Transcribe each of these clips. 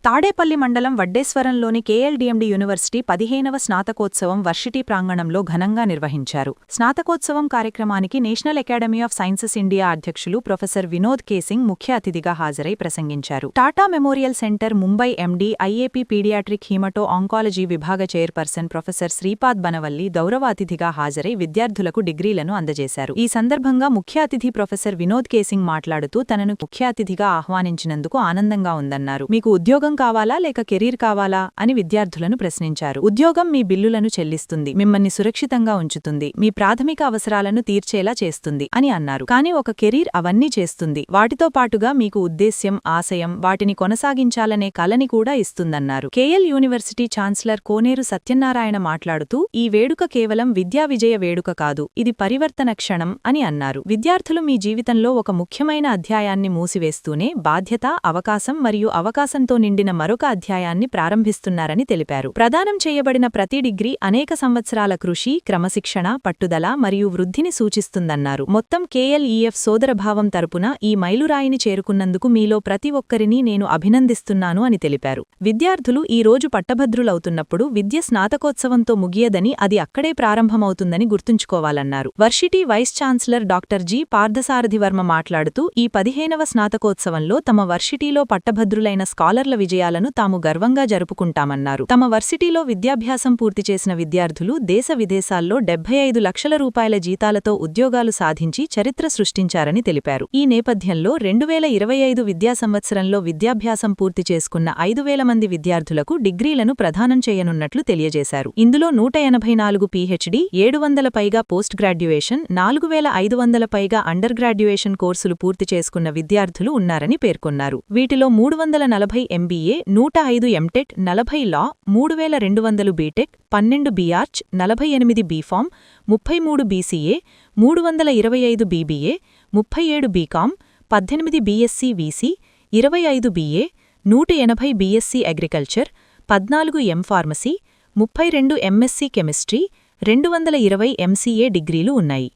తాడేపల్లి మండలం వడ్డేశ్వరంలోని కేఎల్డీఎండీ యూనివర్సిటీ 15వ స్నాతకోత్సవం వర్సిటీ ప్రాంగణంలో ఘనంగా నిర్వహించారు. స్నాతకోత్సవం కార్యక్రమానికి National Academy of Sciences India అధ్యక్షులు ప్రొఫెసర్ వినోద్ కే సింగ్ ముఖ్య అతిథిగా హాజరై ప్రసంగించారు. Tata Memorial Centre Mumbai MD IAP paediatric haemato oncology విభాగ చైర్పర్సన్ ప్రొఫెసర్ శ్రీపాద్ బనవల్లి గౌరవ అతిథిగా హాజరై విద్యార్థులకు డిగ్రీలను అందజేశారు. ఈ సందర్భంగా ముఖ్య అతిథి ప్రొఫెసర్ వినోద్ కే సింగ్ మాట్లాడుతూ తనను ముఖ్య అతిథిగా ఆహ్వానించినందుకు ఆనందంగా ఉందన్నారు. మీకు ఉద్యోగం కావాలా లేక కెరీర్ కావాలా అని విద్యార్థులను ప్రశ్నించారు. ఉద్యోగం మీ బిల్లులను చెల్లిస్తుంది, మిమ్మల్ని సురక్షితంగా ఉంచుతుంది, మీ ప్రాథమిక అవసరాలను తీర్చేలా చేస్తుంది అని అన్నారు. కానీ ఒక కెరీర్ అవన్నీ చేస్తుంది, వాటితో పాటుగా మీకు ఉద్దేశ్యం, ఆశయం, వాటిని కొనసాగించాలనే కలని కూడా ఇస్తుందన్నారు. కేఎల్ యూనివర్సిటీ ఛాన్సలర్ కోనేరు సత్యనారాయణ మాట్లాడుతూ ఈ వేడుక కేవలం విద్యా విజయ వేడుక కాదు, ఇది పరివర్తన క్షణం అని అన్నారు. విద్యార్థులు మీ జీవితంలో ఒక ముఖ్యమైన అధ్యాయాన్ని మూసివేస్తూనే బాధ్యత, అవకాశం మరియు అవకాశంతో నిండిన మరొక అధ్యాయాన్ని ప్రారంభిస్తున్నారని తెలిపారు. ప్రదానం చేయబడిన ప్రతి డిగ్రీ అనేక సంవత్సరాల కృషి, క్రమశిక్షణ, పట్టుదల మరియు వృద్ధిని సూచిస్తుందన్నారు. మొత్తం కేఎల్ఈఎఫ్ సోదరభావం తరపున ఈ మైలురాయిని చేరుకున్నందుకు మీలో ప్రతి ఒక్కరినీ నేను అభినందిస్తున్నాను అని తెలిపారు. విద్యార్థులు ఈ రోజు పట్టభద్రులవుతున్నప్పుడు విద్య స్నాతకోత్సవంతో ముగియదని, అది అక్కడే ప్రారంభమవుతుందని గుర్తుంచుకోవాలన్నారు. Varsity vice chancellor doctor G Parthasarathivarma మాట్లాడుతూ ఈ 15వ స్నాతకోత్సవంలో తమ వర్సిటీలో పట్టభద్రులైన స్కాలర్ల విజయాలను తాము గర్వంగా జరుపుకుంటామన్నారు. తమ వర్సిటీలో విద్యాభ్యాసం పూర్తి చేసిన విద్యార్థులు దేశ విదేశాల్లో 75 లక్షల రూపాయల జీతాలతో ఉద్యోగాలు సాధించి చరిత్ర సృష్టించారని తెలిపారు. ఈ నేపథ్యంలో 2025 విద్యా సంవత్సరంలో విద్యాభ్యాసం పూర్తి చేసుకున్న 5,000 మంది విద్యార్థులకు డిగ్రీలను ప్రదానం చేయనున్నట్లు తెలియజేశారు. ఇందులో 184 పీహెచ్డీ, 700 పైగా పోస్ట్ గ్రాడ్యుయేషన్, 4,500 పైగా అండర్ గ్రాడ్యుయేషన్ కోర్సులు పూర్తి చేసుకున్న విద్యార్థులు ఉన్నారని పేర్కొన్నారు. వీటిలో 340 MBA, 105 MTech, 40 law, 3,200 BTech, 12 BArch, 48 BPharm, 33 BCA, 325 BBA, 37 BCom, 18 BSc VC, 25 BA, 180 BSc agriculture, 14 MPharmacy, 32 MSc chemistry, 220 MCA డిగ్రీలు ఉన్నాయి.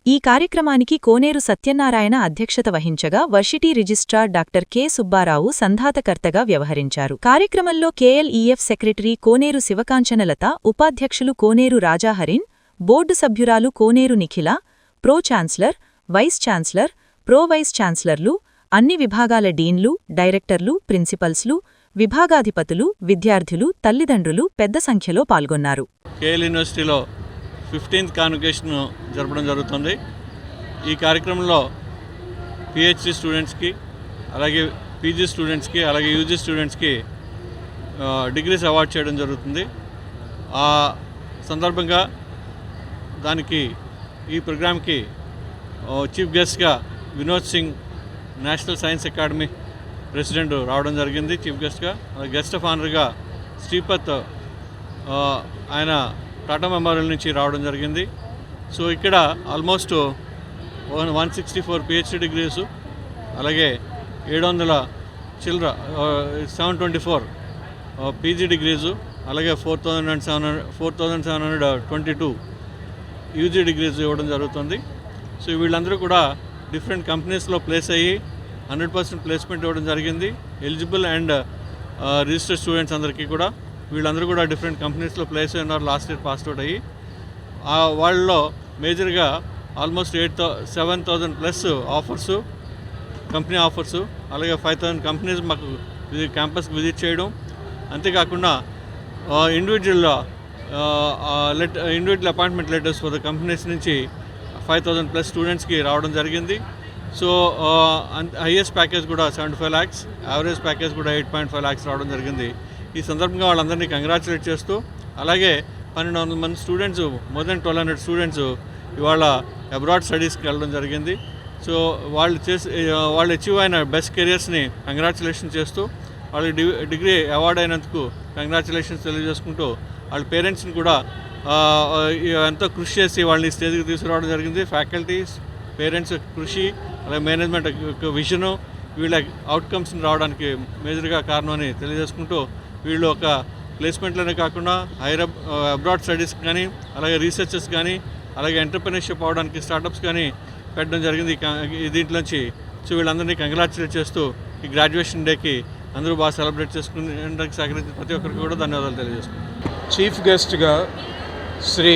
ఈ కార్యక్రమానికి కోనేరు సత్యనారాయణ అధ్యక్షత వహించగా varsity registrar doctor K Subbarao సంధాతకర్తగా వ్యవహరించారు. కార్యక్రమంలో కేఎల్ఈఎఫ్ సెక్రటరీ కోనేరు శివకాంచనలత, ఉపాధ్యక్షులు కోనేరు రాజాహరిన్, బోర్డు సభ్యురాలు Koneru Nikhila, pro chancellor, vice chancellor, pro vice ఛాన్సలర్లు, అన్ని విభాగాల డీన్లు, డైరెక్టర్లు, ప్రిన్సిపల్స్లు, విభాగాధిపతులు, విద్యార్థులు, తల్లిదండ్రులు పెద్ద సంఖ్యలో పాల్గొన్నారు. 15th కాన్వకేషన్ జరపడం జరుగుతుంది. ఈ కార్యక్రమంలో పిహెచ్డి స్టూడెంట్స్కి, అలాగే పీజీ స్టూడెంట్స్కి, అలాగే యూజీ స్టూడెంట్స్కి డిగ్రీస్ అవార్డ్ చేయడం జరుగుతుంది. ఆ సందర్భంగా ఈ ప్రోగ్రామ్కి చీఫ్ గెస్ట్గా Vinod Singh, national science academy president రావడం జరిగింది చీఫ్ గెస్ట్గా. గెస్ట్ ఆఫ్ ఆనర్గా శ్రీపద్, ఆయన టాటా మెమోరియల్ నుంచి రావడం జరిగింది. సో ఇక్కడ ఆల్మోస్ట్ 164 పిహెచ్డి డిగ్రీసు, అలాగే 724 పీజీ డిగ్రీసు, అలాగే 4,722 యూజీ డిగ్రీస్ ఇవ్వడం జరుగుతుంది. సో వీళ్ళందరూ కూడా డిఫరెంట్ కంపెనీస్లో ప్లేస్ అయ్యి 100% ప్లేస్మెంట్ ఇవ్వడం జరిగింది. ఎలిజిబుల్ అండ్ రిజిస్టర్డ్ స్టూడెంట్స్ అందరికీ కూడా, వీళ్ళందరూ కూడా డిఫరెంట్ కంపెనీస్లో ప్లేస్ అయి ఉన్నారు. లాస్ట్ ఇయర్ పాస్అవుట్ అయ్యి వాళ్ళలో మేజర్గా almost 7,000 plus offers, company offers, అలాగే 5,000 కంపెనీస్ మాకు క్యాంపస్కి విజిట్ చేయడం. అంతేకాకుండా individual appointment letters for the companies నుంచి 5,000 ప్లస్ స్టూడెంట్స్కి రావడం జరిగింది. సో హైయెస్ట్ ప్యాకేజ్ కూడా 75 lakhs, యావరేజ్ ప్యాకేజ్ కూడా 8.5 lakhs రావడం జరిగింది. ఈ సందర్భంగా వాళ్ళందరినీ కంగ్రాచులేట్ చేస్తూ, అలాగే 1,200 మంది స్టూడెంట్స్, మోర్ దెన్ 1,200 స్టూడెంట్స్ ఇవాళ అబ్రాడ్ స్టడీస్కి వెళ్ళడం జరిగింది. సో వాళ్ళు అచీవ్ అయిన బెస్ట్ కెరియర్స్ని కంగ్రాచులేషన్ చేస్తూ, వాళ్ళకి డిగ్రీ అవార్డ్ అయినందుకు కంగ్రాచులేషన్స్ తెలియజేసుకుంటూ, వాళ్ళ పేరెంట్స్ని కూడా ఎంతో కృషి చేసి వాళ్ళని స్టేజ్కి తీసుకురావడం జరిగింది. ఫ్యాకల్టీస్, పేరెంట్స్ కృషి, అలాగే మేనేజ్మెంట్ విజను వీళ్ళ అవుట్కమ్స్ని రావడానికి మేజర్గా కారణం అని తెలియజేసుకుంటూ, వీళ్ళు ఒక ప్లేస్మెంట్లోనే కాకుండా అబ్రాడ్ స్టడీస్ కానీ, అలాగే రీసెర్చెస్ కానీ, అలాగే ఎంటర్ప్రెన్యూర్షిప్ అవడానికి స్టార్టప్స్ కానీ పెట్టడం జరిగింది దీంట్లోంచి. సో వీళ్ళందరినీ కంగ్రాచులేట్ చేస్తూ ఈ గ్రాడ్యుయేషన్ డేకి అందరూ బాగా సెలబ్రేట్ చేసుకుని సహకరించిన ప్రతి ఒక్కరికి కూడా ధన్యవాదాలు తెలియజేస్తున్నాను. చీఫ్ గెస్ట్గా శ్రీ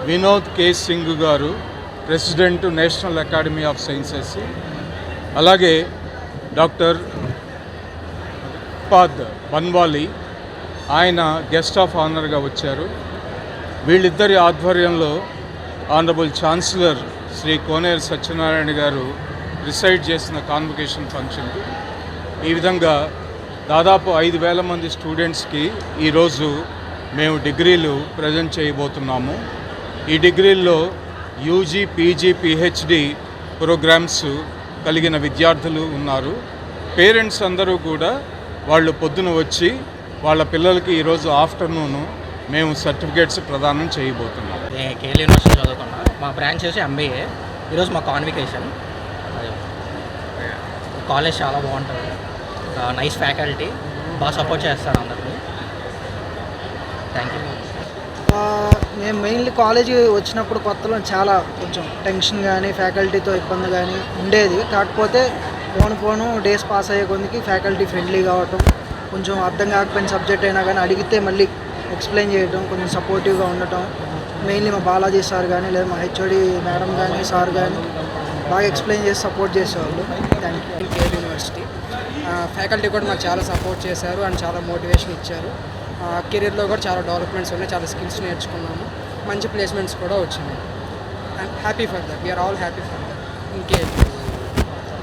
వినోద్ కే సింగ్ గారు, president national Academy of sciences, అలాగే డాక్టర్ పాద్ బన్వాలి ఆయన గెస్ట్ ఆఫ్ ఆనర్గా వచ్చారు. వీళ్ళిద్దరి ఆధ్వర్యంలో ఆనరబుల్ ఛాన్సలర్ శ్రీ కోనేరు సత్యనారాయణ గారు రిసైడ్ చేసిన కాన్వకేషన్ ఫంక్షన్కి ఈ విధంగా దాదాపు 5,000 మంది స్టూడెంట్స్కి ఈరోజు మేము డిగ్రీలు ప్రజెంట్ చేయబోతున్నాము. ఈ డిగ్రీల్లో యూజీ, పీజీ, పిహెచ్డి ప్రోగ్రామ్స్ కలిగిన విద్యార్థులు ఉన్నారు. పేరెంట్స్ అందరూ కూడా వాళ్ళు పొద్దున వచ్చి వాళ్ళ పిల్లలకి ఈరోజు ఆఫ్టర్నూను మేము సర్టిఫికేట్స్ ప్రదానం చేయబోతున్నాం. నేను కేఎల్ యూనివర్సిటీ చదువుకున్నా. మా బ్రాంచ్ వచ్చి ఎంబీఏ. ఈరోజు మా కాన్వికేషన్. కాలేజ్ చాలా బాగుంటుంది, నైస్ ఫ్యాకల్టీ, బాగా సపోర్ట్ చేస్తారు అందరికీ. Thank you. మేము మెయిన్లీ కాలేజీ వచ్చినప్పుడు కొత్తలో చాలా కొంచెం టెన్షన్ కానీ ఫ్యాకల్టీతో ఇబ్బంది కానీ ఉండేది. కాకపోతే పోను డేస్ పాస్ అయ్యే కొద్దికి ఫ్యాకల్టీ ఫ్రెండ్లీ కావటం, కొంచెం అర్థం కాకపోయిన సబ్జెక్ట్ అయినా కానీ అడిగితే మళ్ళీ ఎక్స్ప్లెయిన్ చేయడం, కొంచెం సపోర్టివ్గా ఉండటం. మెయిన్లీ మా బాలాజీ సార్ కానీ లేదా మా హెచ్ఓడి మేడం కానీ సార్ కానీ బాగా ఎక్స్ప్లెయిన్ చేసి సపోర్ట్ చేసేవాళ్ళు. Thank you. KL university faculty కూడా మాకు చాలా సపోర్ట్ చేశారు అండ్ చాలా మోటివేషన్ ఇచ్చారు. కెరీర్లో కూడా చాలా డెవలప్మెంట్స్ ఉన్నాయి, చాలా స్కిల్స్ నేర్చుకున్నాము, మంచి ప్లేస్మెంట్స్ కూడా వచ్చినాయి. I am happy for that. We are all happy for that. ఇంకే